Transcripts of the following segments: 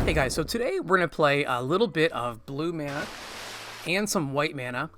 Hey guys, so today we're going to play a little bit of blue mana and some white mana.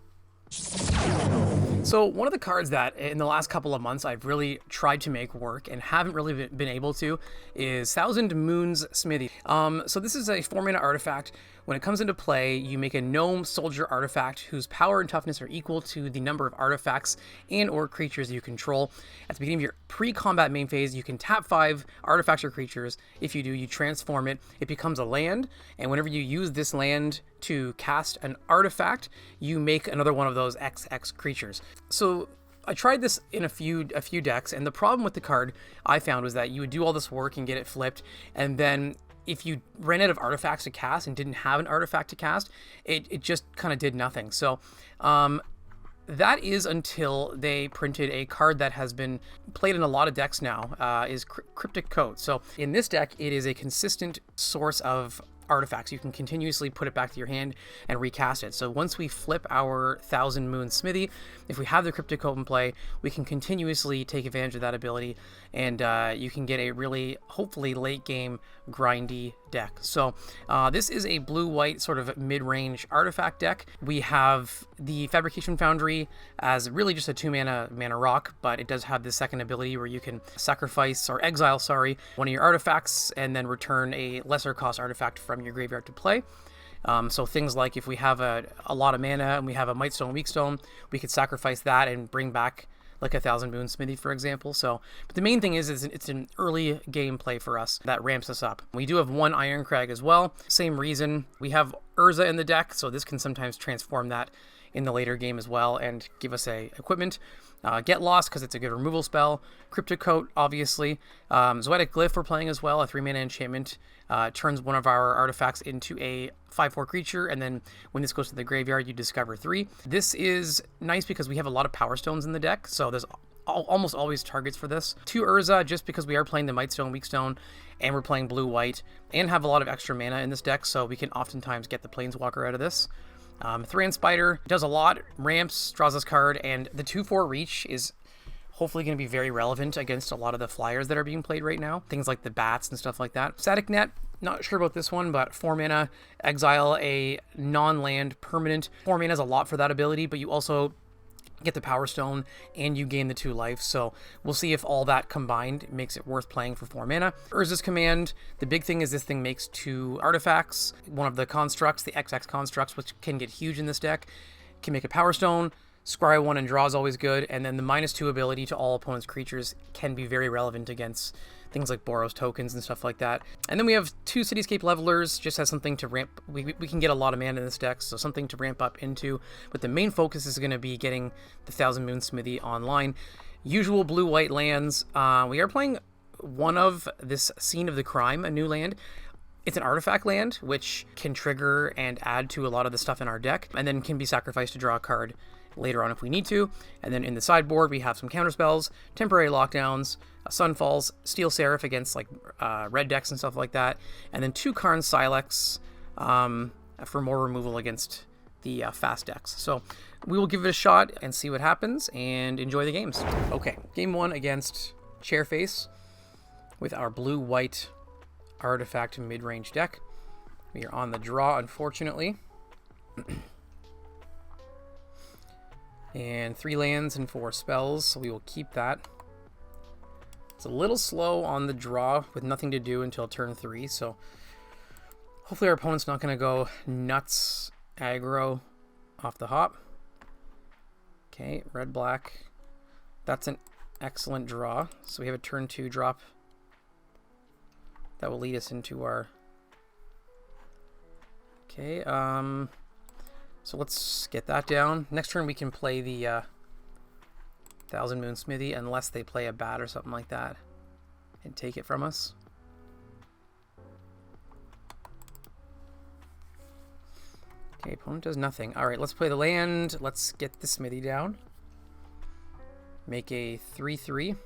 So one of the cards that in the last couple of months I've really tried to make work and haven't really been able to is Thousand Moons Smithy. So this is a 4-mana artifact. When it comes into play, you make a gnome soldier artifact whose power and toughness are equal to the number of artifacts and or creatures you control. At the beginning of your pre-combat main phase, you can tap 5 artifacts or creatures. If you do, you transform it. It becomes a land, and whenever you use this land to cast an artifact, you make another one of those XX creatures. So I tried this in a few decks, and the problem with the card I found was that you would do all this work and get it flipped, and then if you ran out of artifacts to cast and didn't have an artifact to cast, it just kind of did nothing. So that is until they printed a card that has been played in a lot of decks now, is Cryptic. So in this deck, it is a consistent source of artifacts. You can continuously put it back to your hand and recast it. So once we flip our Thousand Moon Smithy, if we have the Cryptic in play, we can continuously take advantage of that ability, and you can get a really, hopefully, late game grindy deck. So this is a blue-white sort of mid-range artifact deck. We have the Fabrication Foundry as really just a 2-mana rock, but it does have the second ability where you can sacrifice or exile, one of your artifacts and then return a lesser cost artifact from your graveyard to play. So things like if we have a lot of mana and we have a Mightstone, Weakstone, we could sacrifice that and bring back like a Thousand Moon Smithy, for example. So, but the main thing is it's an early game play for us that ramps us up. We do have one Iron Crag as well. Same reason. We have Urza in the deck, so this can sometimes transform that in the later game as well and give us a equipment. Get Lost, because it's a good removal spell. Cryptic Coat, obviously. Zoetic Glyph we're playing as well, a 3-mana enchantment. Turns one of our artifacts into a 5/4 creature, and then when this goes to the graveyard, you discover 3. This is nice because we have a lot of Power Stones in the deck, so there's almost always targets for this. 2 Urza, just because we are playing the Mightstone, Weakstone, and we're playing blue-white, and have a lot of extra mana in this deck, so we can oftentimes get the Planeswalker out of this. Thran Spider does a lot, ramps, draws this card, and the 2/4 reach is hopefully going to be very relevant against a lot of the flyers that are being played right now. Things like the bats and stuff like that. Static Net, not sure about this one, but 4 mana, exile a non-land permanent. 4 mana is a lot for that ability, but you also get the Power Stone and you gain the 2 life, so we'll see if all that combined makes it worth playing for 4 mana. Urza's Command, the big thing is this thing makes 2 artifacts. One of the constructs, the XX constructs, which can get huge in this deck, can make a Power Stone. Scry 1 and draw is always good, and then the -2 ability to all opponents' creatures can be very relevant against things like Boros tokens and stuff like that. And then we have 2 Cityscape Levelers, just has something to ramp. We can get a lot of mana in this deck, so something to ramp up into. But the main focus is going to be getting the Thousand Moon Smithy online. Usual blue-white lands. We are playing one of this Scene of the Crime, a new land. It's an artifact land, which can trigger and add to a lot of the stuff in our deck, and then can be sacrificed to draw a card later on if we need to. And then in the sideboard, we have some counterspells, temporary lockdowns, Sunfalls, Steel Seraph against like red decks and stuff like that, and then 2 Karn Silex for more removal against the fast decks. So we will give it a shot and see what happens and enjoy the games. Okay, game 1 against Chairface with our blue-white artifact mid-range deck. We are on the draw, unfortunately. And 3 lands and 4 spells, so we will keep that. It's a little slow on the draw with nothing to do until turn 3, so hopefully our opponent's not going to go nuts aggro off the hop. Okay, red-black. That's an excellent draw. So we have a turn 2 drop that will lead us into our... Okay, so let's get that down. Next turn we can play the Thousand Moon Smithy unless they play a bat or something like that and take it from us. Okay, opponent does nothing. Alright, let's play the land. Let's get the Smithy down. Make a 3/3.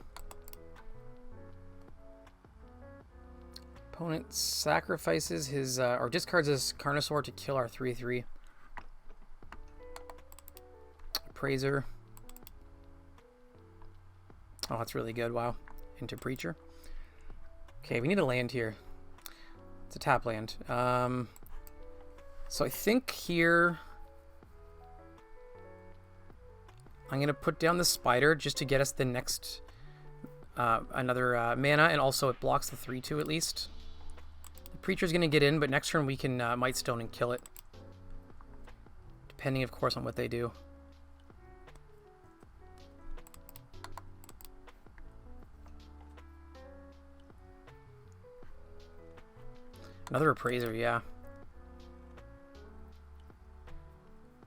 Opponent sacrifices his, or discards his Carnosaur to kill our 3/3. Appraiser. Oh, that's really good. Wow. Into Preacher. Okay, we need a land here. It's a tap land. So I think here I'm going to put down the spider just to get us the next another mana, and also it blocks the 3/2 at least. The Preacher's going to get in, but next turn we can Might Stone and kill it. Depending, of course, on what they do. Another Appraiser, yeah.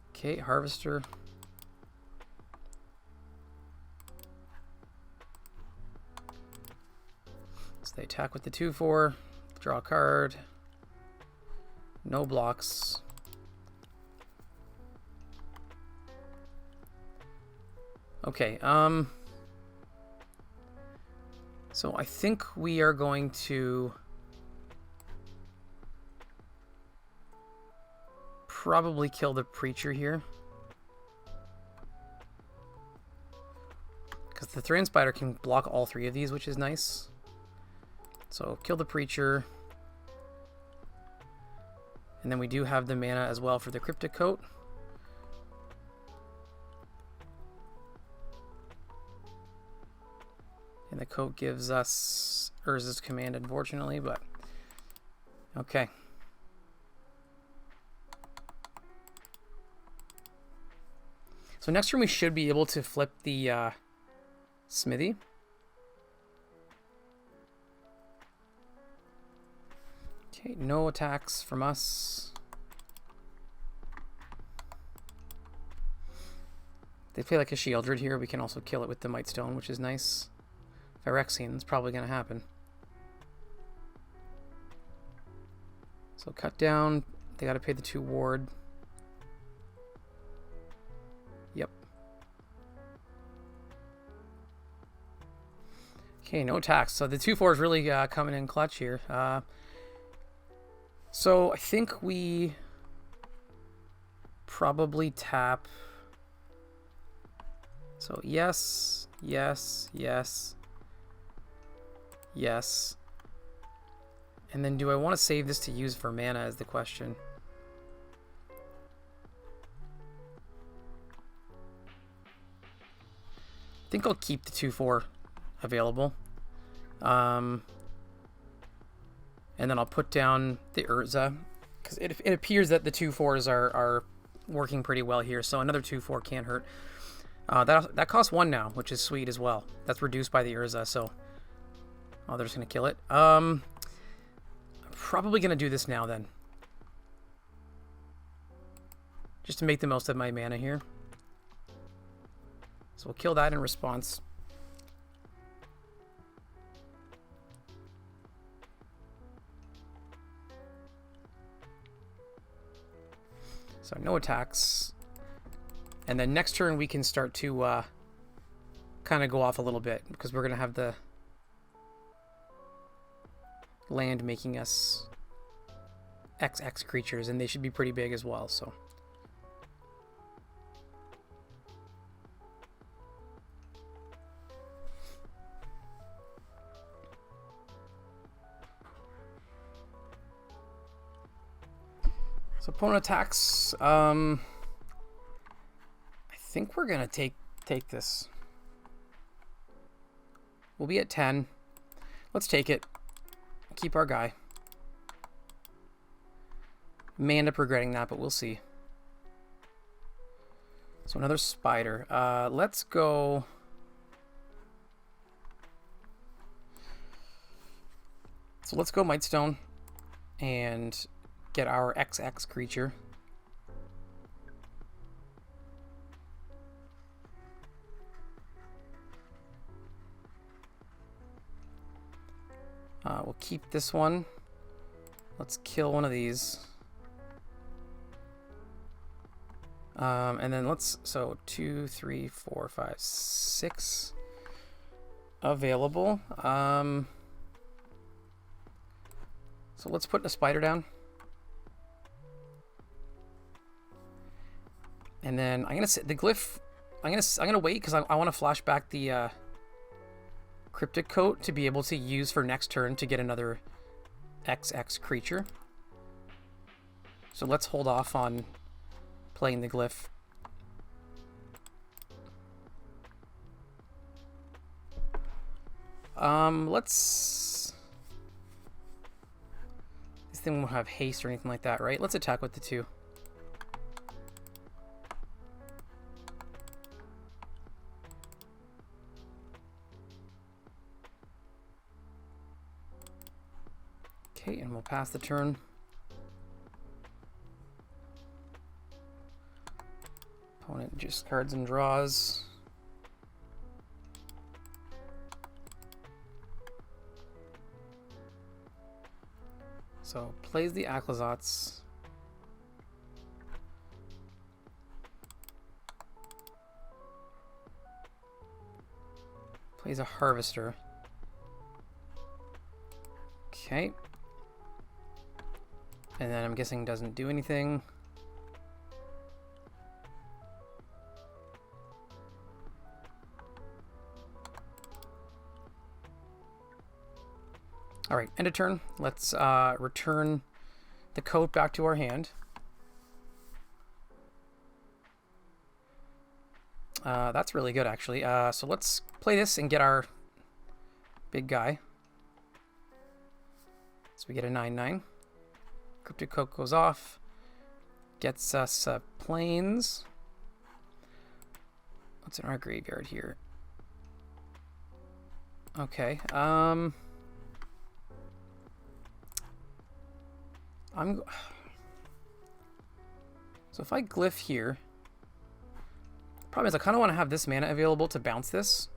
Okay, Harvester. So they attack with the 2/4, draw a card. No blocks. Okay, so I think we are going to probably kill the Preacher here, because the Thran Spider can block all 3 of these, which is nice. So kill the Preacher, and then we do have the mana as well for the Cryptic Coat. And the Coat gives us Urza's Command, unfortunately, but okay. So next turn we should be able to flip the Smithy. Okay, no attacks from us. They play like a Shieldred here. We can also kill it with the Might Stone, which is nice. Phyrexian is probably going to happen. So cut down. They got to pay the 2 ward. Yep. Okay, no attacks. So the 2/4 is really coming in clutch here. So I think we probably tap. So yes, yes, yes, yes. And then do I want to save this to use for mana is the question. I think I'll keep the 2/4 available. And then I'll put down the Urza, because it appears that the 2/4s are working pretty well here, so another 2/4 can't hurt. That costs 1 now, which is sweet as well. That's reduced by the Urza, so... Oh, they're just going to kill it. I'm probably going to do this now, then. Just to make the most of my mana here. So we'll kill that in response. So no attacks. And then next turn we can start to kind of go off a little bit, because we're going to have the land making us XX creatures, and they should be pretty big as well, so... So opponent attacks. I think we're gonna take this. We'll be at 10. Let's take it. Keep our guy. May end up regretting that, but we'll see. So another spider. Let's go. So let's go Mightstone and get our XX creature. We'll keep this one. Let's kill one of these. And then let's, so 2, 3, 4, 5, 6 available. So let's put a spider down. And then I'm gonna set the glyph. I'm gonna wait because I want to flash back the Cryptic Coat to be able to use for next turn to get another XX creature. So let's hold off on playing the glyph. Let's... This thing won't have haste or anything like that, right? Let's attack with the 2. Okay, and we'll pass the turn. Opponent discards and draws. So plays the Aclazotz. Plays a Harvester. Okay. And then I'm guessing doesn't do anything. All right, end of turn. Let's return the coat back to our hand. That's really good, actually. So let's play this and get our big guy. So we get a 9/9. Cryptic Coat goes off. Gets us planes. What's in our graveyard here? Okay. So if I glyph here, problem is I kind of want to have this mana available to bounce this.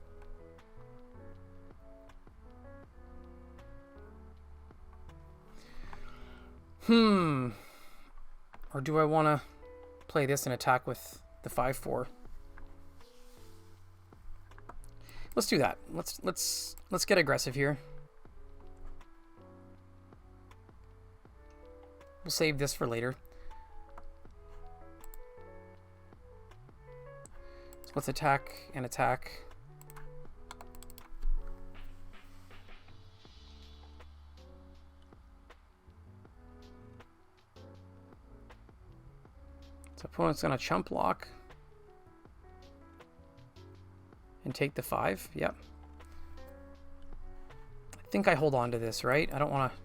Or do I want to play this and attack with the 5/4? Let's do that. Let's get aggressive here. We'll save this for later. So let's attack and attack. So opponent's gonna chump block and take the 5. Yep. I think I hold on to this, right? I don't want to.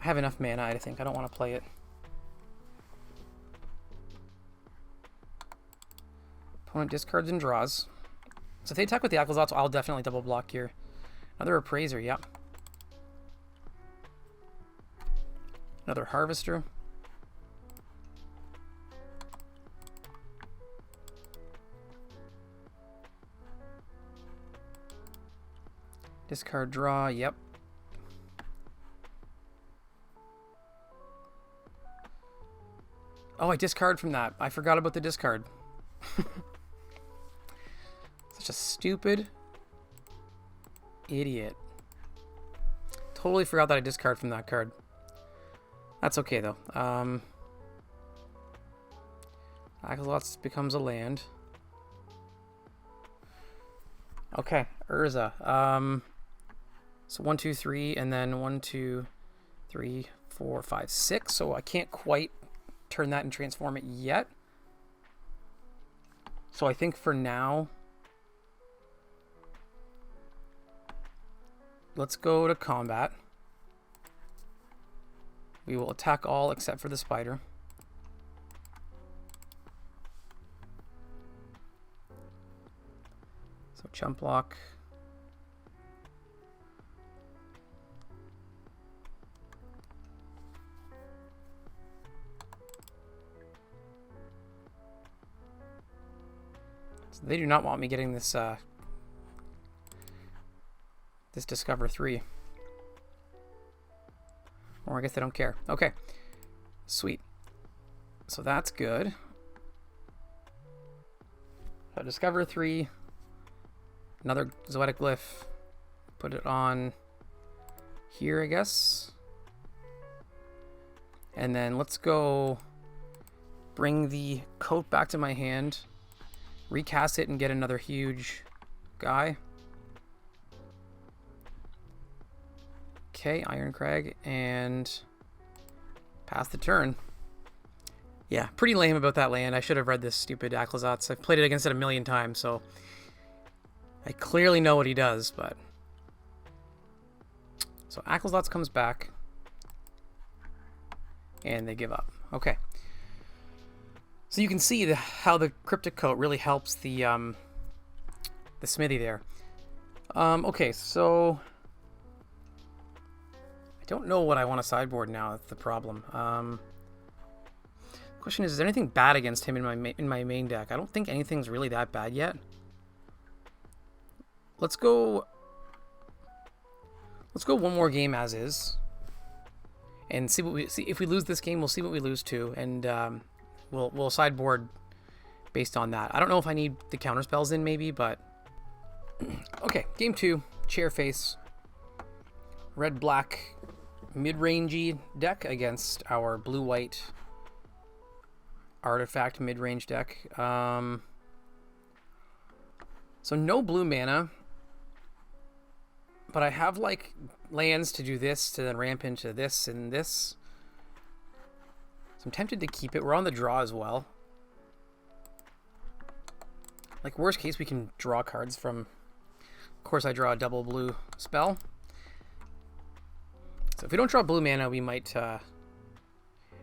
I have enough mana, I think. I don't want to play it. Opponent discards and draws. So if they attack with the Aclazotz, I'll definitely double block here. Another Appraiser, yep. Another Harvester. Discard, draw, yep. Oh, I discard from that. I forgot about the discard. Such a stupid idiot. Totally forgot that I discard from that card. That's okay, though. Aclazotz becomes a land. Okay, Urza. So 1, 2, 3, and then 1, 2, 3, 4, 5, 6. So I can't quite turn that and transform it yet. So I think for now, let's go to combat. We will attack all except for the spider. So chump block. They do not want me getting this this Discover 3. Or I guess they don't care. Okay. Sweet. So that's good. So Discover 3. Another Zoetic Glyph. Put it on here, I guess. And then let's go bring the coat back to my hand. Recast it and get another huge guy. Okay, Iron Crag, and pass the turn. Yeah, pretty lame about that land. I should have read this stupid Aclazotz. I've played it against it a million times, so I clearly know what he does, but... So Aclazotz comes back, and they give up. Okay. So you can see how the Cryptic Coat really helps the smithy there. Okay, so... I don't know what I want to sideboard now. That's the problem. Question is there anything bad against him in my main deck? I don't think anything's really that bad yet. Let's go one more game as is, and see what we see. If we lose this game, we'll see what we lose to, and we'll sideboard based on that. I don't know if I need the counter spells in maybe, but okay. Game 2, chair face, red black mid-rangey deck against our blue white artifact mid-range deck. So no blue mana. But I have, like, lands to do this, to then ramp into this and this. So I'm tempted to keep it. We're on the draw as well. Like, worst case, we can draw cards from... Of course, I draw a double blue spell. So if we don't draw blue mana, we might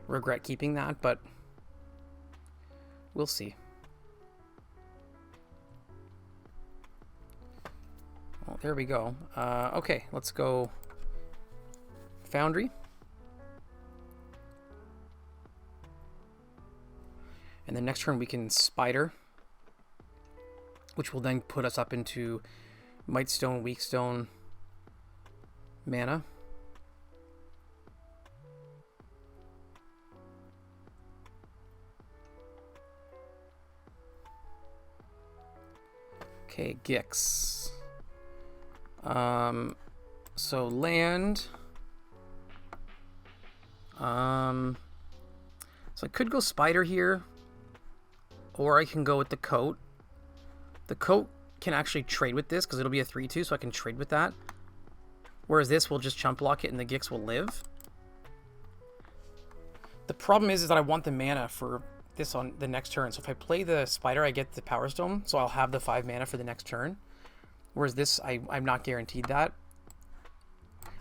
regret keeping that, but we'll see. Well, there we go. Okay, let's go Foundry. And then next turn we can Spider, which will then put us up into Mightstone, Weakstone, mana. Okay, Gix. So land. So I could go Spider here, or I can go with the Coat. The Coat can actually trade with this because it'll be a 3/2, so I can trade with that. Whereas this will just chump block it and the Gix will live. The problem is that I want the mana for this on the next turn. So if I play the Spider, I get the Power Stone, so I'll have the 5 mana for the next turn. Whereas this, I'm not guaranteed that.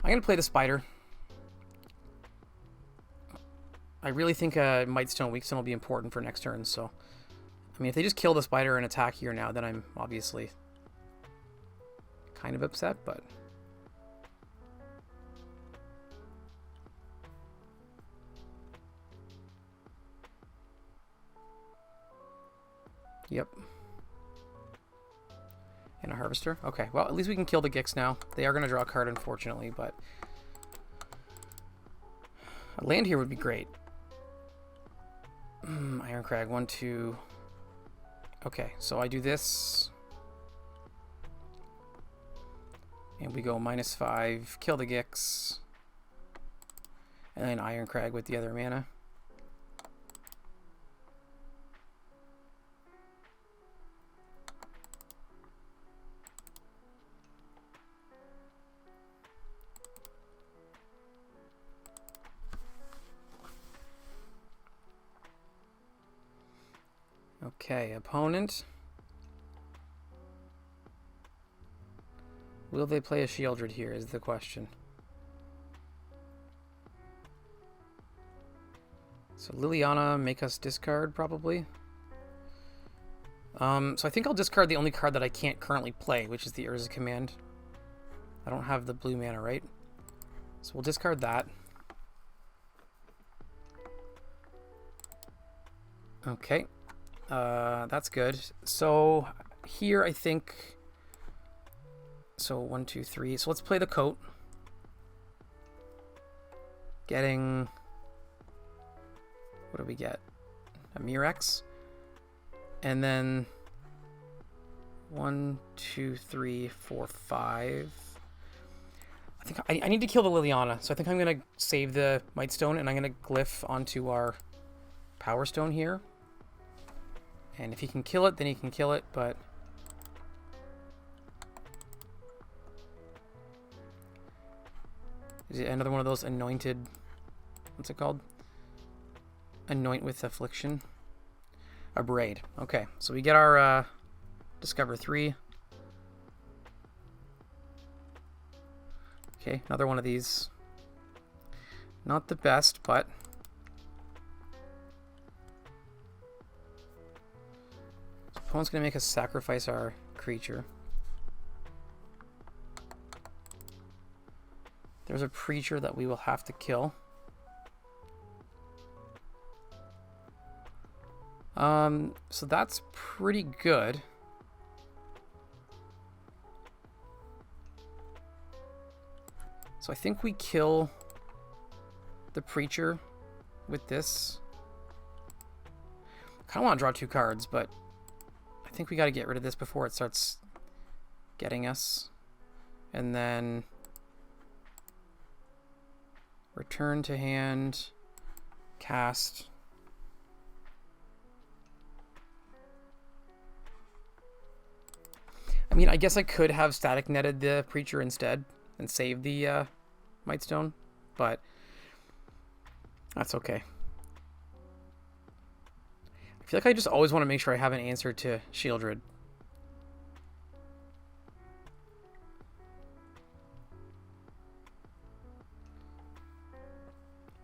I'm going to play the Spider. I really think Mightstone, Weakstone will be important for next turn, so... I mean, if they just kill the Spider and attack here now, then I'm obviously kind of upset, but... Yep. And a Harvester. Okay, well, at least we can kill the Gix now. They are going to draw a card, unfortunately, but... A land here would be great. Iron Crag, 1, 2... Okay, so I do this. And we go -5, kill the Gix. And then Iron Crag with the other mana. Okay, opponent. Will they play a Shieldred here is the question. So Liliana, make us discard probably. So I think I'll discard the only card that I can't currently play, which is the Urza Command. I don't have the blue mana, right? So we'll discard that. Okay. That's good. So here I think, so 1, 2, 3. So let's play the Coat. Getting, what do we get? A Mirex. And then 1, 2, 3, 4, 5. I think I need to kill the Liliana. So I think I'm going to save the Mightstone and I'm going to glyph onto our Power Stone here. And if he can kill it, then he can kill it, but... Is it another one of those anointed... What's it called? Anoint with affliction. A braid. Okay, so we get our Discover 3. Okay, another one of these. Not the best, but... Opponent's going to make us sacrifice our creature. There's a preacher that we will have to kill. So that's pretty good. So I think we kill the preacher with this. I kind of want to draw 2 cards, but I think we got to get rid of this before it starts getting us. And then return to hand, cast. I mean, I guess I could have static netted the preacher instead and save the Mightstone, but that's okay. I feel like I just always want to make sure I have an answer to Shieldred.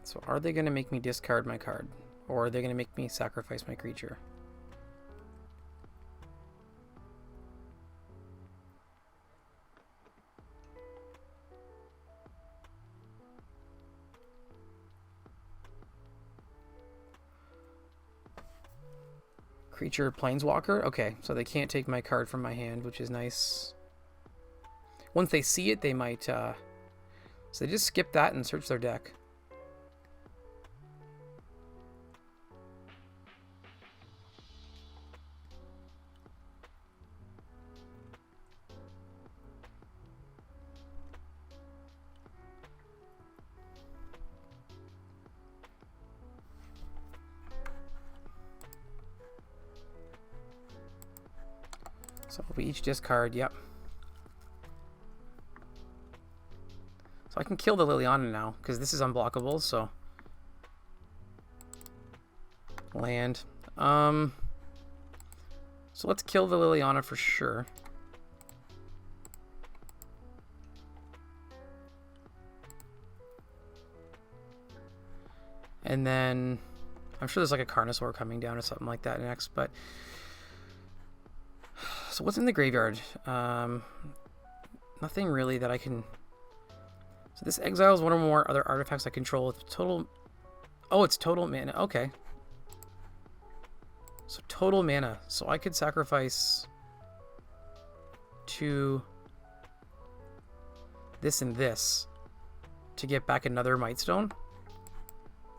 So are they going to make me discard my card? Or are they going to make me sacrifice my creature? Creature Planeswalker? Okay, so they can't take my card from my hand, which is nice. Once they see it, they might... So they just skip that and search their deck. So we each discard, yep. So I can kill the Liliana now, because this is unblockable, so... Land. So let's kill the Liliana for sure. And then... I'm sure there's like a Carnosaur coming down or something like that next, but... So what's in the graveyard? Nothing really that I can... So this exiles one or more other artifacts I control with total... Oh, it's total mana. Okay. So total mana. So I could sacrifice 2... this and this to get back another Mightstone.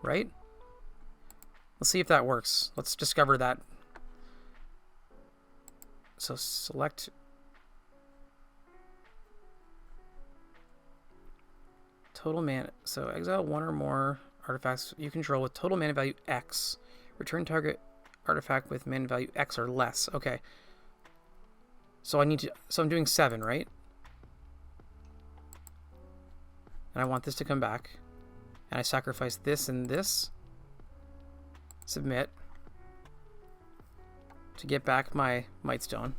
Right? Let's see if that works. Let's discover that. So select total mana. So exile one or more artifacts you control with total mana value X. Return target artifact with mana value X or less. Okay. So I need to. So I'm doing 7, right? And I want this to come back. And I sacrifice this and this. Submit. To get back my Mightstone.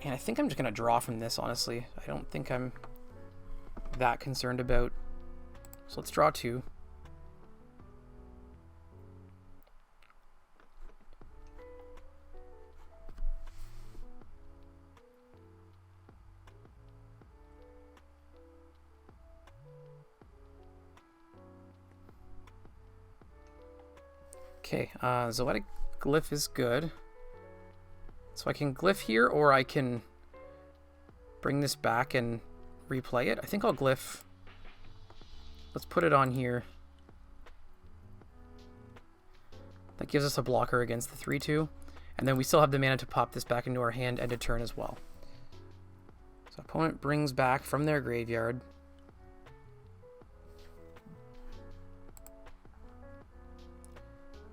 And I think I'm just going to draw from this, honestly. I don't think I'm that concerned about... So let's draw 2. Okay, Zoetic Glyph is good. So I can glyph here, or I can bring this back and replay it. I think I'll glyph. Let's put it on here. That gives us a blocker against the 3/2. And then we still have the mana to pop this back into our hand and to turn as well. So opponent brings back from their graveyard.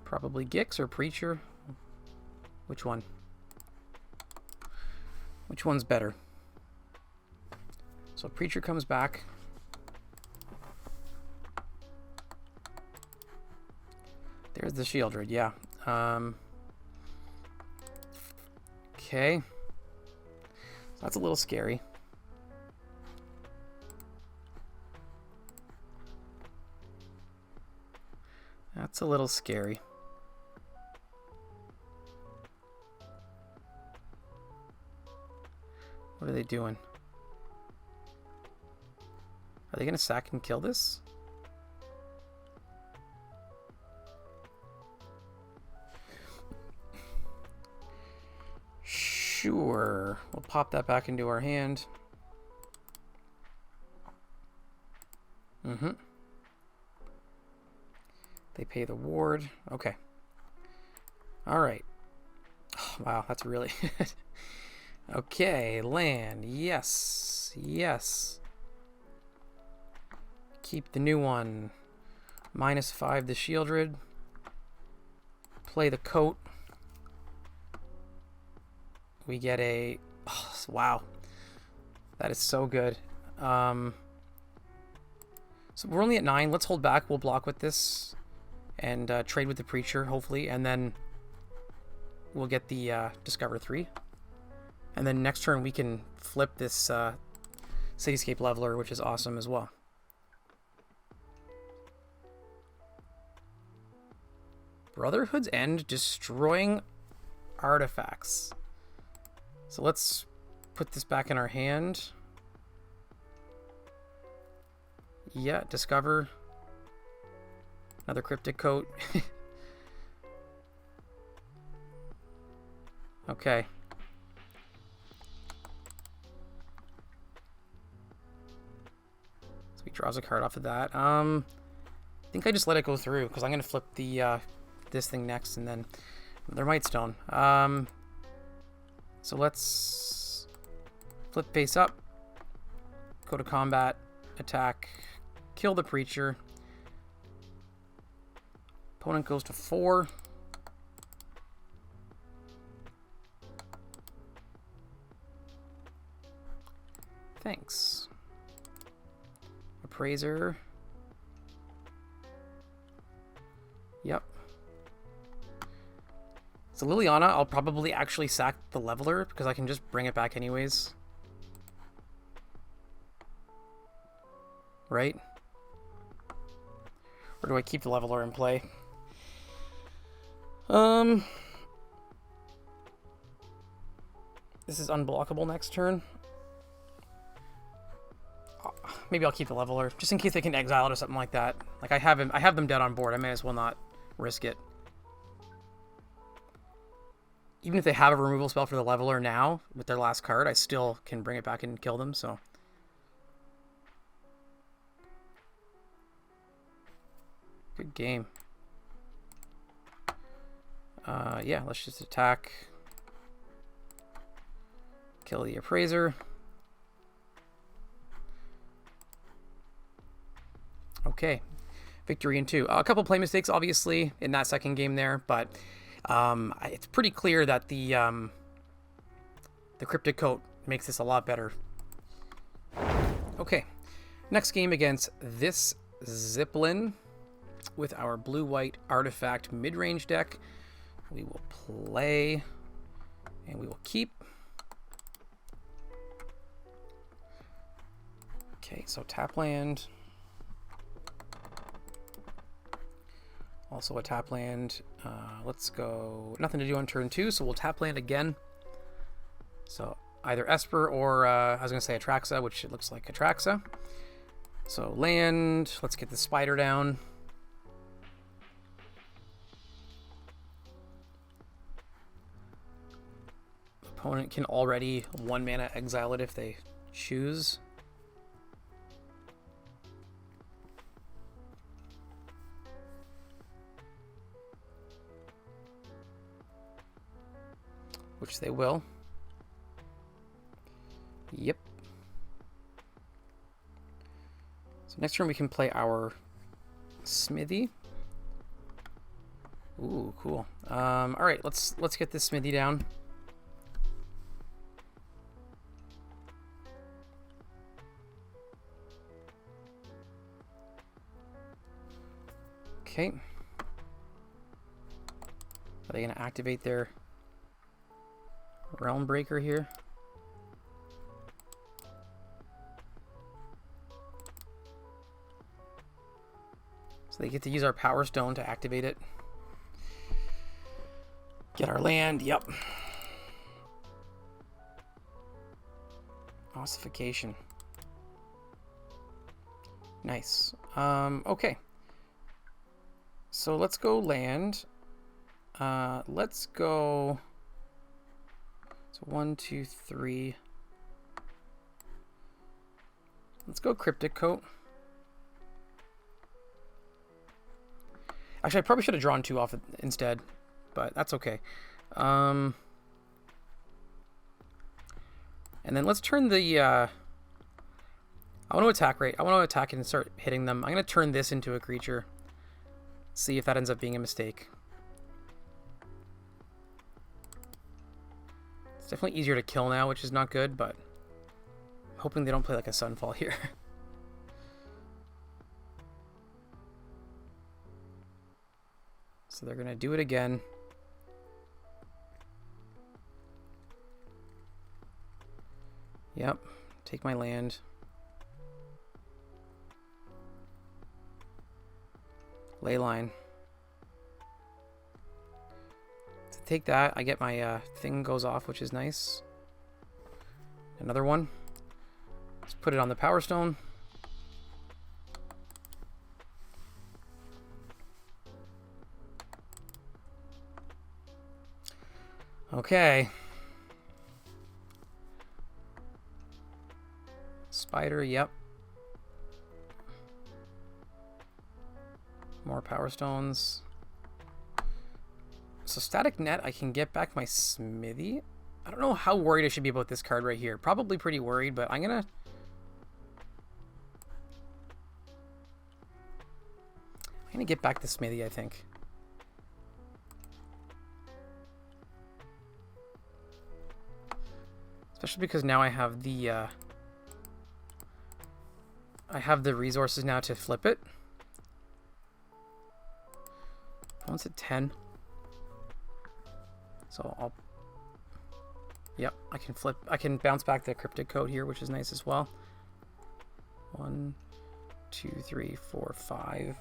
Probably Gix or Preacher. Which one? Which one's better? So Preacher comes back. There's the Shieldred, yeah. Okay. That's a little scary. That's a little scary. What are they doing? Are they going to sack and kill this? Sure. We'll pop that back into our hand. They pay the ward. Okay. Alright. Oh, wow, that's really good. Okay, land. Yes. Yes. Keep the new one. -5 the Shieldred. Play the coat. We get a... Oh, wow. That is so good. So we're only at 9. Let's hold back. We'll block with this. And trade with the Preacher, hopefully. And then we'll get the Discover 3. And then next turn we can flip this Cityscape Leveler, which is awesome as well. Brotherhood's End, destroying artifacts. So let's put this back in our hand. Yeah, discover. Another Cryptic Coat. Okay. So he draws a card off of that. I think I just let it go through because I'm going to flip the this thing next and then their Might Stone. So let's flip face up, go to combat, attack, kill the Preacher. Opponent goes to 4. Thanks. Appraiser. Yep. So Liliana, I'll probably actually sack the Leveler because I can just bring it back anyways. Right? Or do I keep the Leveler in play? This is unblockable next turn. Maybe I'll keep the Leveler, just in case they can exile it or something like that. Like I have them dead on board. I may as well not risk it. Even if they have a removal spell for the Leveler now with their last card, I still can bring it back and kill them. So good game. Yeah, let's just attack. Kill the Appraiser. Okay, victory in 2. A couple play mistakes, obviously, in that second game there, but it's pretty clear that the Cryptic Coat makes this a lot better. Okay, next game against this Ziplin with our blue-white artifact mid-range deck. We will play, and we will keep. Okay, so tap land. Also a tap land. Let's go. Nothing to do on turn 2, so we'll tap land again. So either Esper or I was going to say Atraxa, which it looks like Atraxa. So land. Let's get the Spider down. Opponent can already 1-mana exile it if they choose. Which they will. Yep. So next turn we can play our Smithy. Ooh, cool. All right, let's get this Smithy down. Okay. Are they going to activate their Realm Breaker here? So they get to use our Power Stone to activate it. Get our land, yep. Ossification. Nice. Okay. So let's go land. Let's go... So 1, 2, 3. Let's go Cryptic Coat. Actually, I probably should have drawn 2 off instead, but that's okay. And then let's turn the... I want to attack, right? I want to attack and start hitting them. I'm going to turn this into a creature. See if that ends up being a mistake. It's definitely easier to kill now, which is not good, but I'm hoping they don't play like a Sunfall here. So they're going to do it again. Yep. Take my land. Leyline. To take that, I get my thing goes off, which is nice. Another one. Let's put it on the Power Stone. Okay. Spider, yep. More Power Stones. So Static Net, I can get back my Smithy. I don't know how worried I should be about this card right here. Probably pretty worried, but I'm gonna get back the Smithy, I think. Especially because now I have the resources now to flip it. Once at 10. So I'll... Yep, I can flip. I can bounce back the Cryptic Code here, which is nice as well. 1, 2, 3, 4, 5.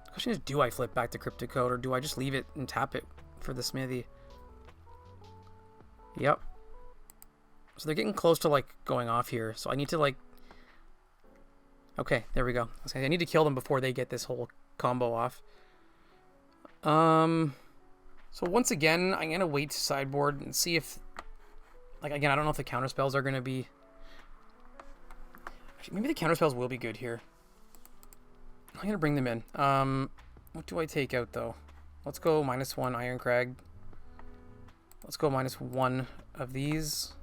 The question is, do I flip back the Cryptic Code, or do I just leave it and tap it for the Smithy? Yep. So they're getting close to, like, going off here. So I need to, like... Okay, there we go. I need to kill them before they get this whole combo off. So once again, I'm going to wait to sideboard and see if... Like, again, I don't know if the counterspells are going to be... Actually, maybe the counterspells will be good here. I'm going to bring them in. What do I take out, though? Let's go -1 Iron Crag. Let's go -1 of these.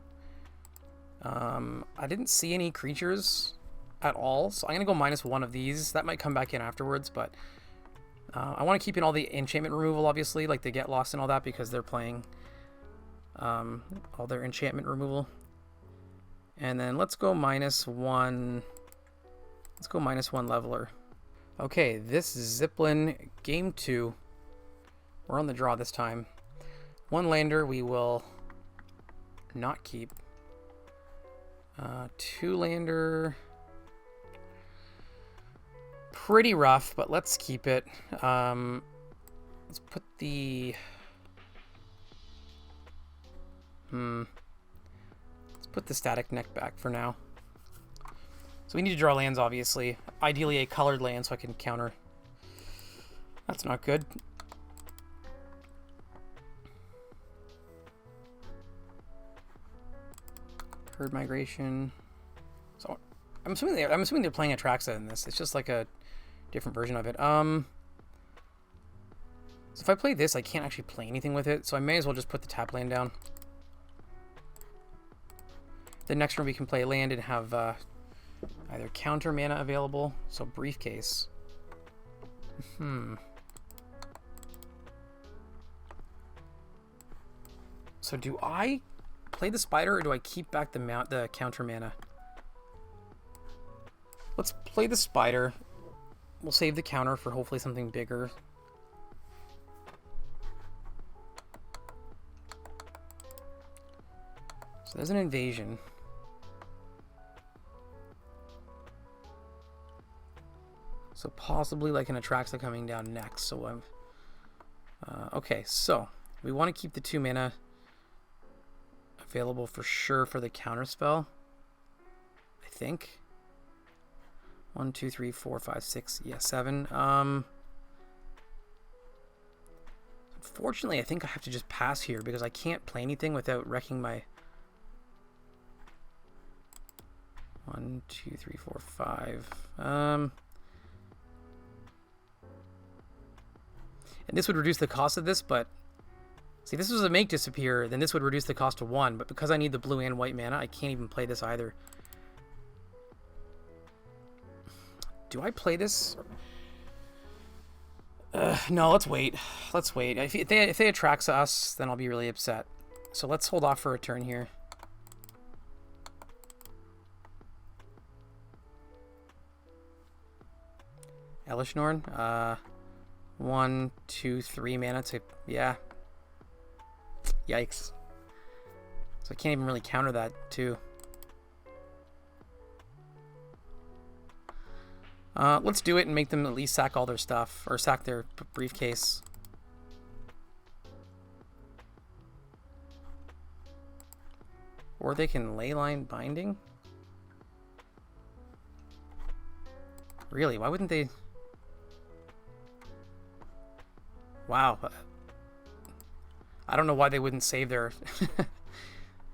I didn't see any creatures at all, so I'm going to go -1 of these. That might come back in afterwards, but I want to keep in all the enchantment removal, obviously, like the Get Lost and all that, because they're playing all their enchantment removal. And then let's go -1. Let's go -1 Leveler. Okay, this Ziplin game 2. We're on the draw this time. 1 lander we will not keep. 2 lander. Pretty rough, but let's keep it. Let's put the... Let's put the Static Neck back for now. So we need to draw lands, obviously. Ideally a colored land so I can counter. That's not good. Herd Migration. So I'm assuming they're playing Atraxa in this. It's just like a different version of it. So if I play this, I can't actually play anything with it, so I may as well just put the tap land down. The next turn we can play land and have either counter mana available, so Briefcase. So do I play the Spider, or do I keep back the counter mana? Let's play the Spider. We'll save the counter for hopefully something bigger. So there's an invasion. So possibly like an Atraxa coming down next. So I'm okay. So we want to keep the 2 mana available for sure for the counter spell. I think 1, 2, 3, 4, 5, 6. Yeah, 7. Unfortunately, I think I have to just pass here because I can't play anything without wrecking my 1, 2, 3, 4, 5. And this would reduce the cost of this, but see, this was a make disappear, then this would reduce the cost to 1, but because I need the blue and white mana, I can't even play this either. Do I play this? No, let's wait. Let's wait. If they attracts us, then I'll be really upset. So let's hold off for a turn here. Elishnorn. 1, 2, 3 mana to... Yeah. Yikes. So I can't even really counter that, too. Let's do it and make them at least sack all their stuff. Or sack their briefcase. Or they can Leyline Binding? Really? Why wouldn't they... Wow. I don't know why they wouldn't save their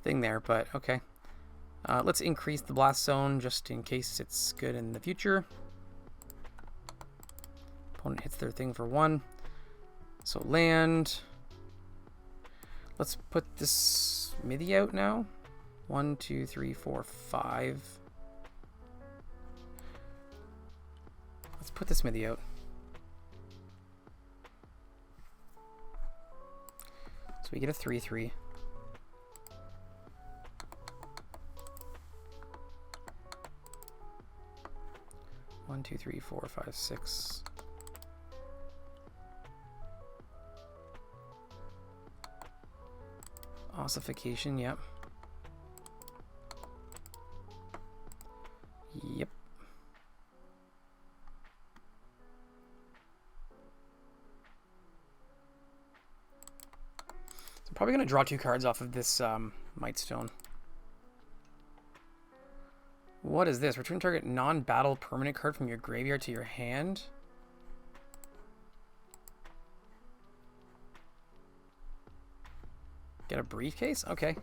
thing there, but okay. Let's increase the blast zone just in case it's good in the future. Opponent hits their thing for 1. So land. Let's put this Smithy out now. 1, 2, 3, 4, 5. Let's put the Smithy out. So we get a 3/3. One, 2, 3, 4, 5, 6. Ossification, yep. Yep. So I'm probably going to draw 2 cards off of this Mightstone. What is this? Return target non-battle permanent card from your graveyard to your hand. Get a briefcase? Okay.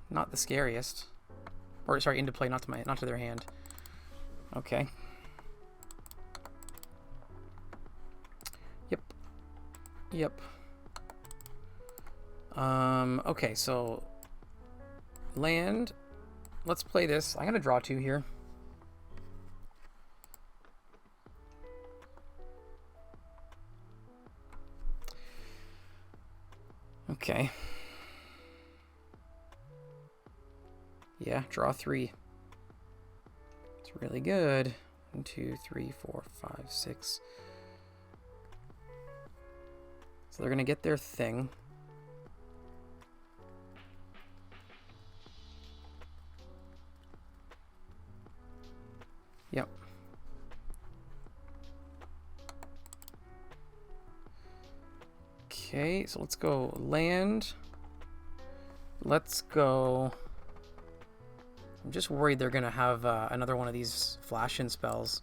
Not the scariest. Or sorry, into play, not to their hand. Okay. Yep. Yep. Okay, so land. Let's play this. I'm gonna draw 2 here. Okay. Yeah, draw 3. It's really good. 1, 2, 3, 4, 5, 6. So they're gonna get their thing. Yep. Okay, so let's go land. Let's go... I'm just worried they're going to have another one of these flash-in spells.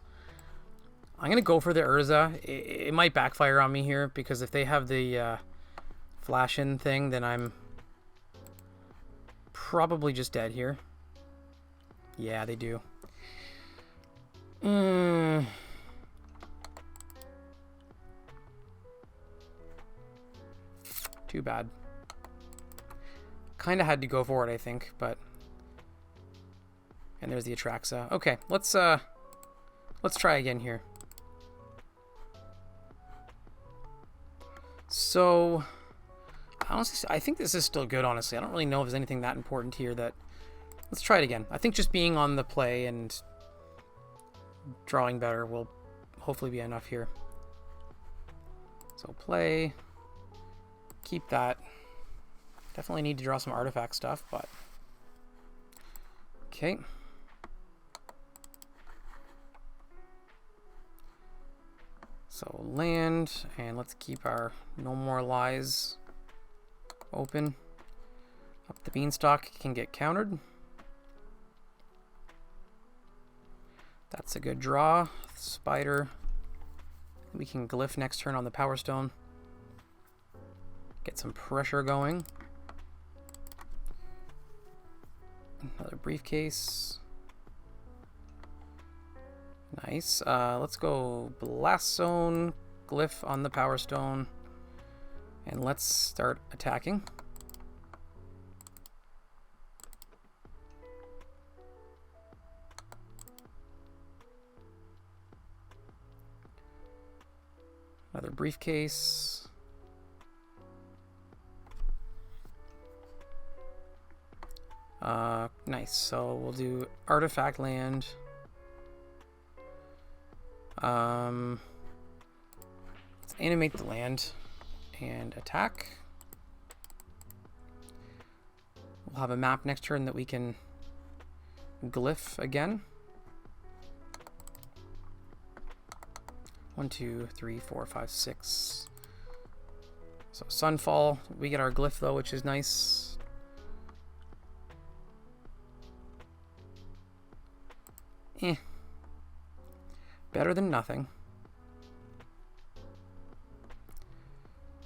I'm going to go for the Urza. It might backfire on me here, because if they have the flash-in thing, then I'm probably just dead here. Yeah, they do. Too bad. Kind of had to go for it, I think, but... And there's the Atraxa. Okay, let's try again here. So, honestly, I think this is still good, honestly. I don't really know if there's anything that important here that... Let's try it again. I think just being on the play and drawing better will hopefully be enough here. So play. Keep that. Definitely need to draw some artifact stuff, but... Okay. So land, and let's keep our No More Lies open. Up the Beanstalk can get countered. That's a good draw. Spider. We can glyph next turn on the Power Stone. Get some pressure going. Another Briefcase. Nice. Let's go Blast Zone, glyph on the Power Stone, and let's start attacking. Another Briefcase. Nice. So we'll do Artifact Land. Let's animate the land and attack. We'll have a map next turn that we can glyph again. 1, 2, 3, 4, 5, 6. So Sunfall, we get our glyph though, which is nice. Better than nothing.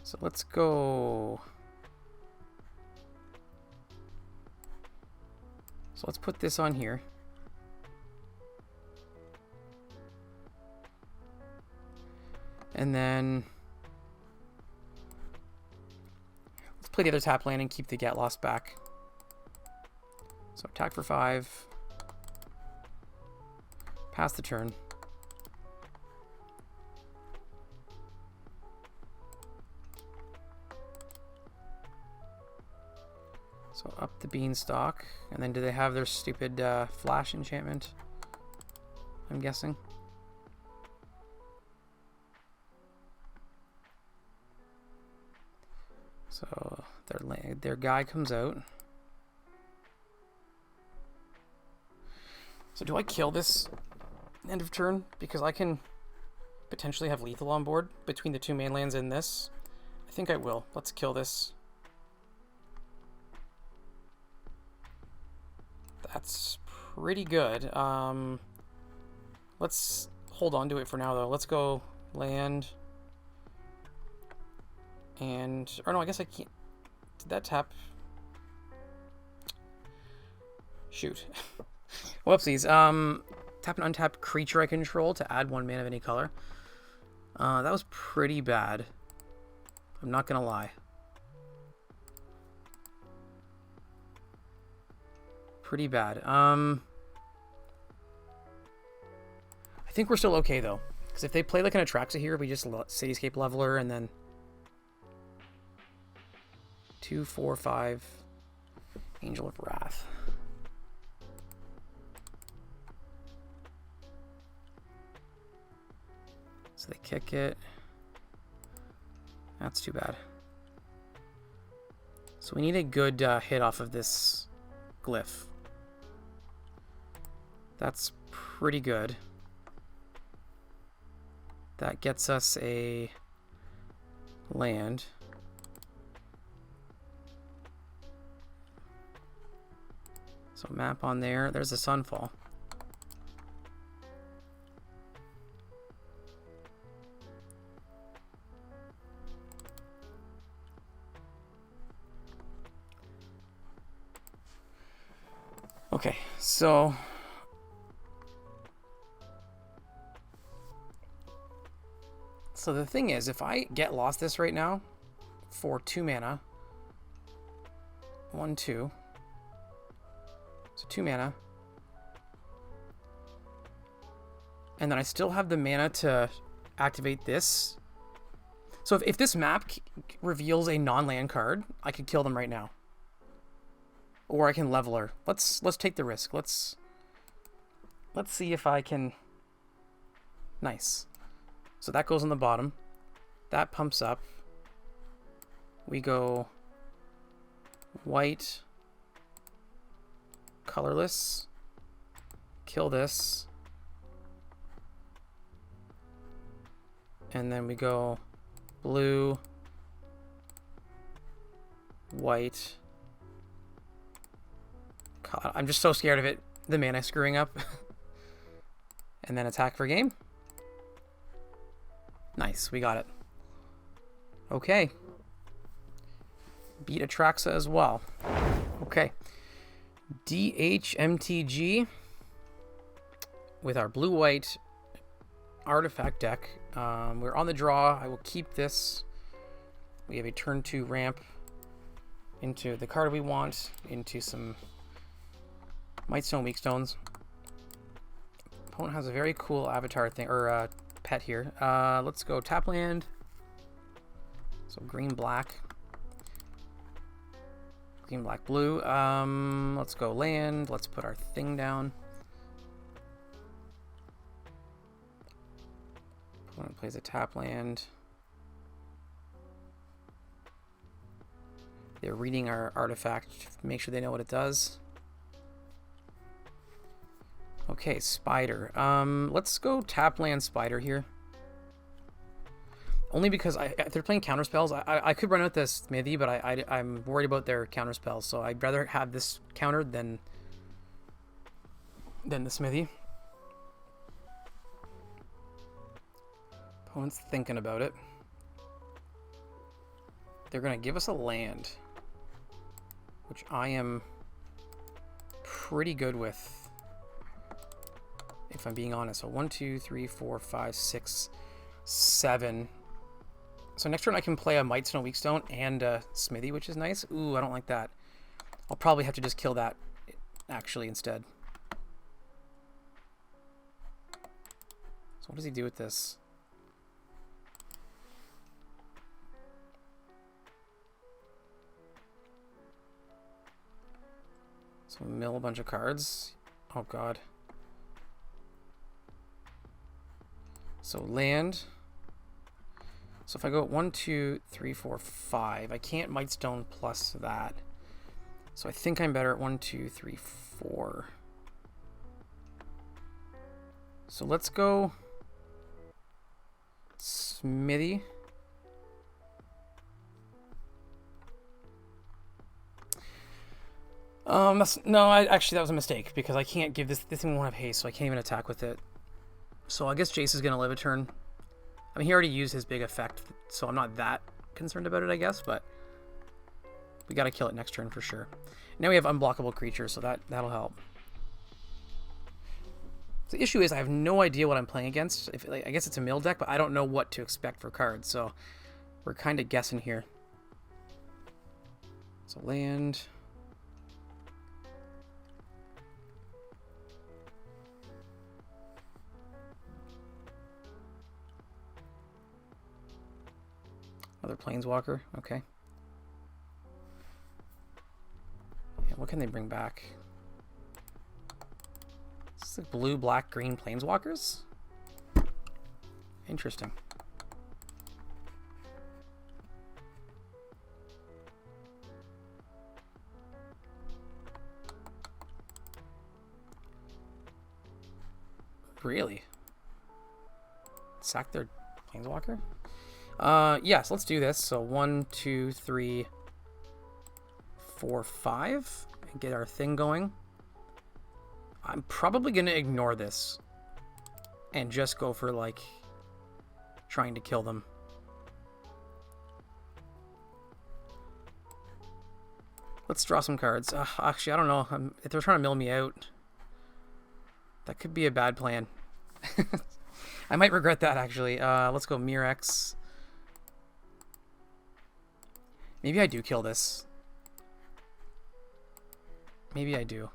So let's go. So let's put this on here. And then let's play the other tap land and keep the Get Lost back. So attack for 5. Pass the turn. So up the Beanstalk. And then do they have their stupid flash enchantment? I'm guessing. So their guy comes out. So do I kill this end of turn? Because I can potentially have lethal on board between the 2 main lands and this. I think I will. Let's kill this. That's pretty good. Let's hold on to it for now, though. Let's go land. And... or no, I guess I can't... Did that tap? Shoot. Whoopsies. Tap an untapped creature I control to add 1 mana of any color. That was pretty bad. I'm not gonna lie. Pretty bad. I think we're still okay though, because if they play like an Atraxa here, we just Cityscape Leveler and then 2, 4, 5 Angel of Wrath. So they kick it. That's too bad. So we need a good hit off of this glyph. That's pretty good. That gets us a land. So map on there. There's a Sunfall. Okay, so the thing is, if I get lost this right now for 2 mana, 1, 2, so 2 mana, and then I still have the mana to activate this. So if this map reveals a non-land card, I could kill them right now. Or I can level her. Let's take the risk. Let's see if I can. Nice. So that goes on the bottom. That pumps up. We go white, colorless, kill this, and then we go blue, white. God, I'm just so scared of it, the mana screwing up. And then attack for game. Nice, we got it. Okay. Beat Atraxa as well. Okay. MTG with our blue-white artifact deck. We're on the draw. I will keep this. We have a turn 2 ramp into the card we want, into some Mightstone, Weakstones. Opponent has a very cool avatar thing, or pet here. Let's go tap land. So green, black. Green, black, blue. Let's go land. Let's put our thing down. Opponent plays a tap land. They're reading our artifact to make sure they know what it does. Okay, Spider. Let's go tap land Spider here. Only because if they're playing counter spells, I could run out this Smithy, but I'm worried about their counter spells, so I'd rather have this countered than the Smithy. Opponent's thinking about it. They're gonna give us a land, which I am pretty good with, if I'm being honest. So 1, 2, 3, 4, 5, 6, 7. So next turn I can play a Mightstone, Weakstone, and a Smithy, which is nice. Ooh, I don't like that. I'll probably have to just kill that, actually, instead. So what does he do with this? So mill a bunch of cards. Oh, God. So land. So if I go 1, 2, 3, 4, 5, I can't Mightstone plus that. So I think I'm better at 1, 2, 3, 4. So let's go Smithy. Actually that was a mistake, because I can't give this thing won't have haste, so I can't even attack with it. So I guess Jace is gonna live a turn. I mean, he already used his big effect, so I'm not that concerned about it, I guess, but we gotta kill it next turn for sure. Now we have unblockable creatures, so that'll help. So the issue is I have no idea what I'm playing against. I guess it's a mill deck, but I don't know what to expect for cards, so we're kind of guessing here. So land. Another Planeswalker, okay. Yeah, what can they bring back? Is this like blue, black, green Planeswalkers? Interesting. Really? Sack their Planeswalker? Yes, let's do this. So 1, 2, 3, 4, 5, and get our thing going. I'm probably gonna ignore this and just go for like trying to kill them. Let's draw some cards. Actually, I don't know. If they're trying to mill me out, that could be a bad plan. I might regret that, actually. Let's go Mirex. Maybe I do kill this. Maybe I do.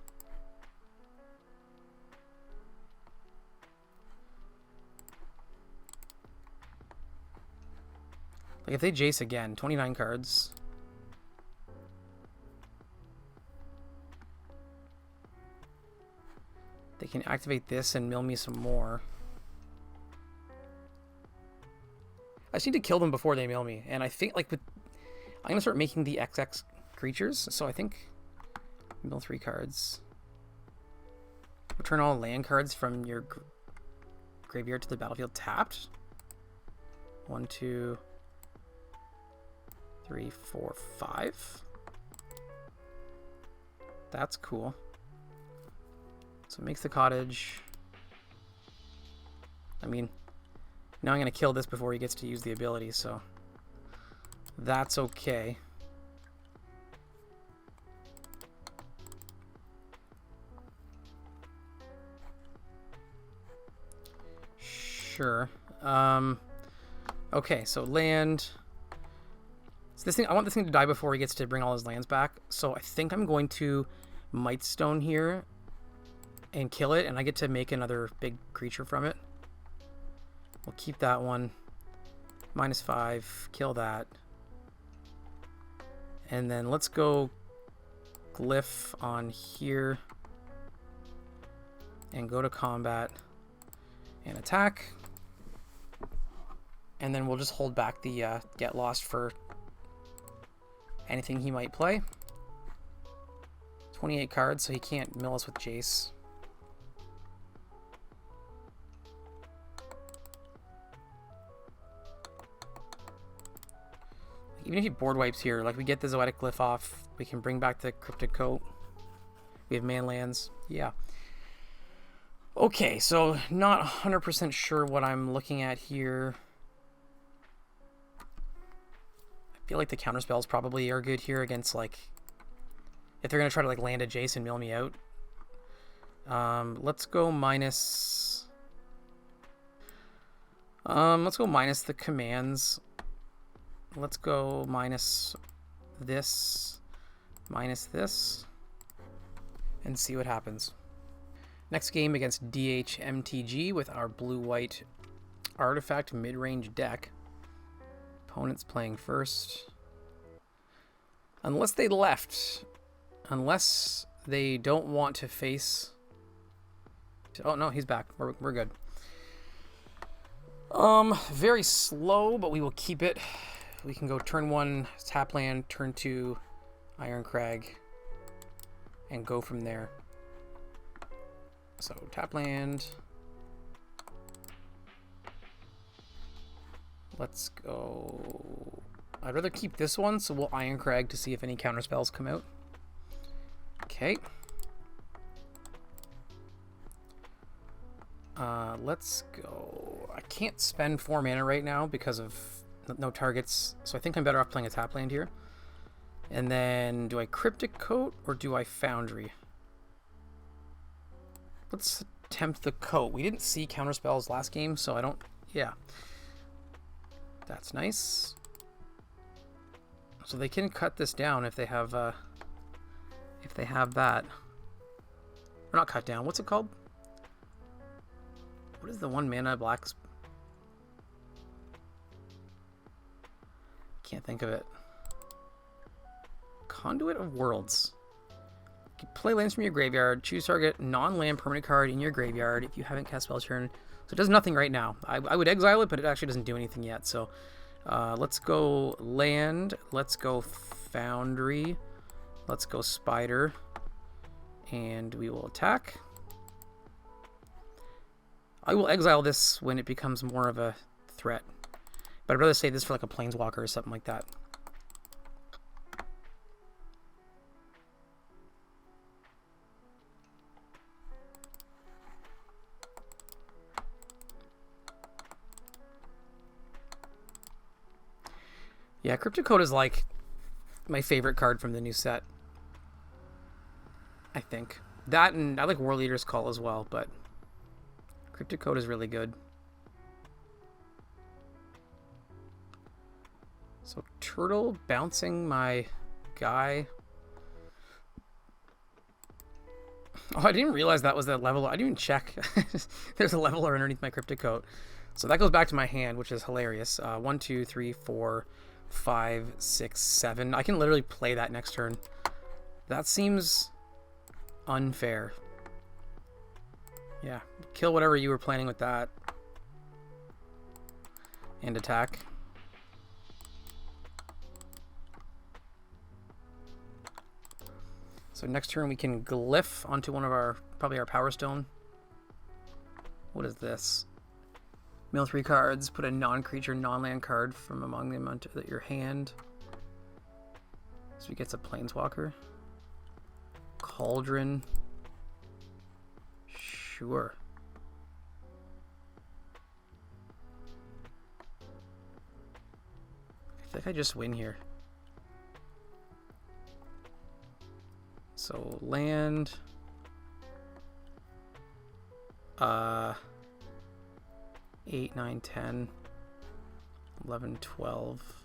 Like, if they Jace again, 29 cards. They can activate this and mill me some more. I just need to kill them before they mill me. And I think, like, I'm going to start making the XX creatures. So I think mill 3 cards. Return all land cards from your graveyard to the battlefield tapped. 1, 2, 3, 4, 5. That's cool. So it makes the cottage. I mean, now I'm going to kill this before he gets to use the ability, so that's okay. Sure. Okay, so land. So this thing, I want this thing to die before he gets to bring all his lands back. So I think I'm going to Mightstone here and kill it, and I get to make another big creature from it. We'll keep that one. -5, kill that. And then let's go Glyph on here and go to combat and attack. And then we'll just hold back the Get Lost for anything he might play. 28 cards, so he can't mill us with Jace. Even if he board wipes here, like we get the Zoetic Glyph off, we can bring back the Cryptic Coat. We have man lands. Yeah. Okay, so not 100% sure what I'm looking at here. I feel like the counterspells probably are good here against, like, if they're going to try to like land a Jace and mill me out. Let's go minus... let's go minus the commands. Let's go minus this, and see what happens. Next game against DH MTG with our blue-white artifact mid-range deck. Opponent's playing first. Unless they left. Unless they don't want to face... Oh, no, he's back. We're good. Very slow, but we will keep it. We can go turn 1, tap land, turn 2, Iron Crag, and go from there. So, tap land. Let's go... I'd rather keep this one, so we'll Iron Crag to see if any counterspells come out. Okay. Let's go... I can't spend 4 mana right now because of no targets, so I think I'm better off playing a tap land here. And then, do I Cryptic Coat or do I Foundry? Let's attempt the Coat. We didn't see counterspells last game, so I don't... Yeah. That's nice. So they can cut this down if they have that. Or not cut down. What's it called? What is the 1 mana black... Can't think of it. Conduit of Worlds. You can play lands from your graveyard. Choose target non-land permanent card in your graveyard if you haven't cast spell turn. So it does nothing right now. I would exile it, but it actually doesn't do anything yet. So let's go land. Let's go Foundry. Let's go Spider. And we will attack. I will exile this when it becomes more of a threat. But I'd rather save this for like a Planeswalker or something like that. Yeah, Cryptic Coat is like my favorite card from the new set. I think. That, and I like War Leader's Call as well, but Cryptic Coat is really good. So Turtle bouncing my guy. Oh, I didn't realize that was the level. I didn't even check. There's a leveler underneath my Cryptic Coat. So that goes back to my hand, which is hilarious. 1, 2, 3, 4, 5, 6, 7. I can literally play that next turn. That seems unfair. Yeah, kill whatever you were planning with that. And attack. So next turn we can glyph onto one of our, probably our Power Stone. What is this? Mill 3 cards, put a non-creature, non-land card from among them onto your hand. So he gets a Planeswalker. Cauldron. Sure. I think I just win here. So land. 8, 9, 10, 11, 12.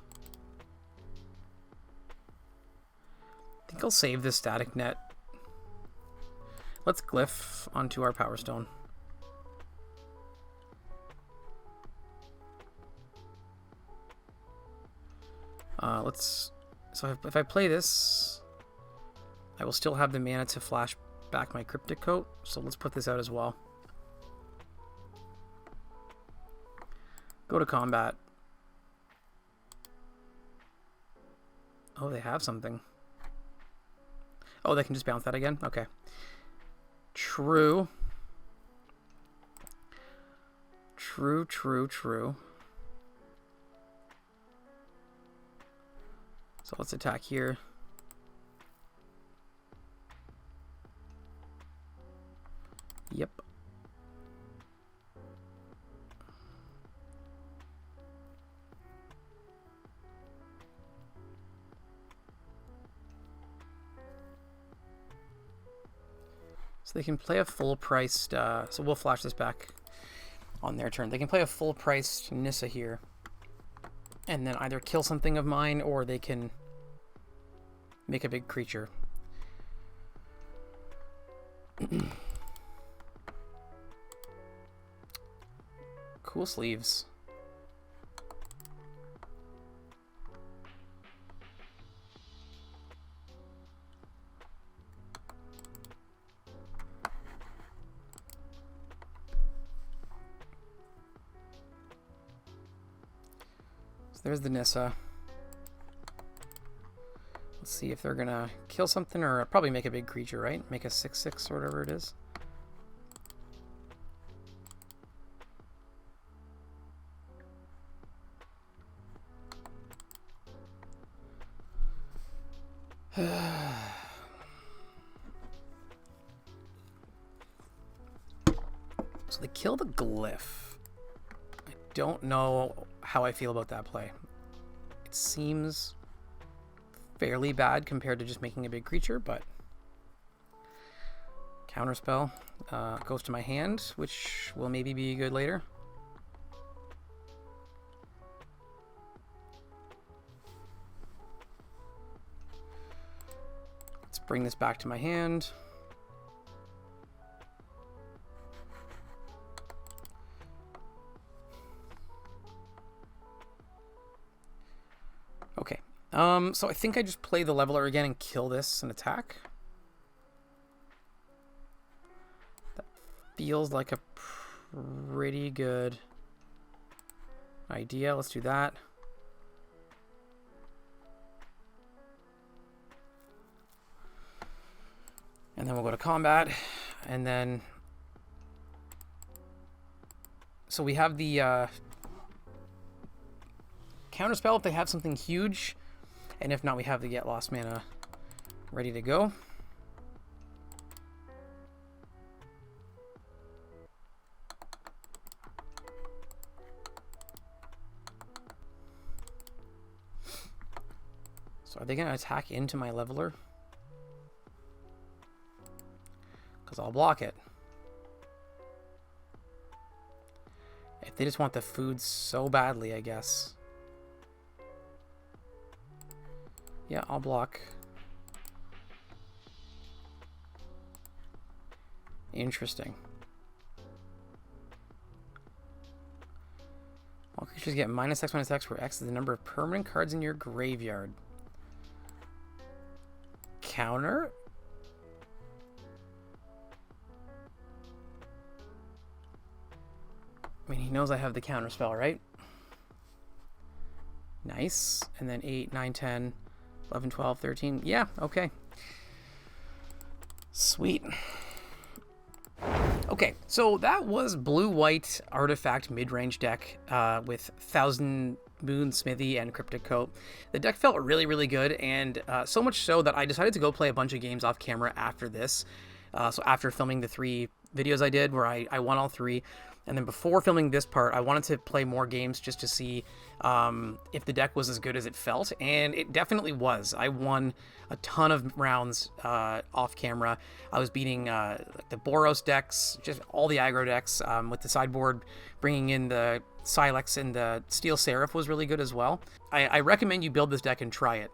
I think I'll save this static net. Let's glyph onto our Power Stone. So if I play this, I will still have the mana to flash back my Cryptic Coat. So let's put this out as well. Go to combat. Oh, they have something. Oh, they can just bounce that again? Okay. True. True, true, true. So let's attack here. Yep. So they can play a full-priced, so we'll flash this back on their turn. They can play a full-priced Nissa here, and then either kill something of mine, or they can make a big creature. Cool sleeves. There's the Nissa. Let's see if they're gonna kill something or probably make a big creature, right? Make a 6/6 or whatever it is. So they kill the glyph. I don't know how I feel about that play. It seems fairly bad compared to just making a big creature, but counterspell goes to my hand, which will maybe be good later. Let's bring this back to my hand. Okay, so I think I just play the Leveler again and kill this and attack. That feels like a pretty good idea. Let's do that. And then we'll go to combat, and then... So we have the... counterspell if they have something huge, and if not, we have the Get Lost mana ready to go. So are they going to attack into my Leveler? Because I'll block it. If they just want the food so badly, I guess. Yeah, I'll block. Interesting. All creatures get -X/-X, where X is the number of permanent cards in your graveyard. Counter? I mean, he knows I have the counter spell, right? Nice. And then 8, 9, 10, 11, 12, 13. Yeah, okay. Sweet. Okay, so that was blue-white artifact mid-range deck with Thousand Moon Smithy and Cryptic Coat. The deck felt really, really good, and so much so that I decided to go play a bunch of games off camera after this. So after filming the 3 videos I did, where I won all 3, and then before filming this part, I wanted to play more games just to see if the deck was as good as it felt, and it definitely was. I won a ton of rounds off camera. I was beating the Boros decks, just all the aggro decks, with the sideboard bringing in the Silex, and the Steel Seraph was really good as well. I recommend you build this deck and try it.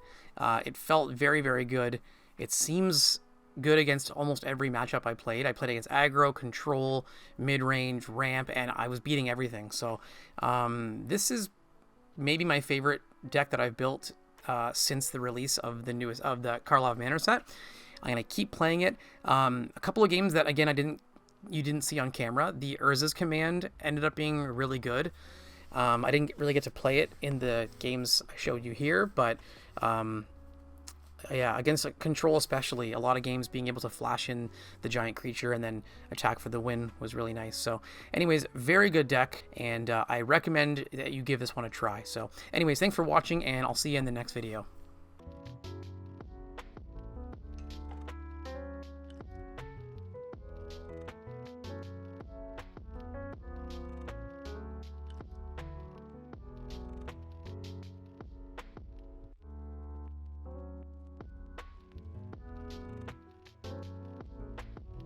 It felt very, very good. It seems good against almost every matchup I played. I played against aggro, control, mid-range, ramp, and I was beating everything. So this is maybe my favorite deck that I've built since the release of the Karlov Manor set. I'm gonna keep playing it. A couple of games that, again, you didn't see on camera. The Urza's Command ended up being really good. I didn't really get to play it in the games I showed you here, but yeah, against control especially, a lot of games being able to flash in the giant creature and then attack for the win was really nice. So anyways, very good deck, and I recommend that you give this one a try. So anyways, thanks for watching, and I'll see you in the next video.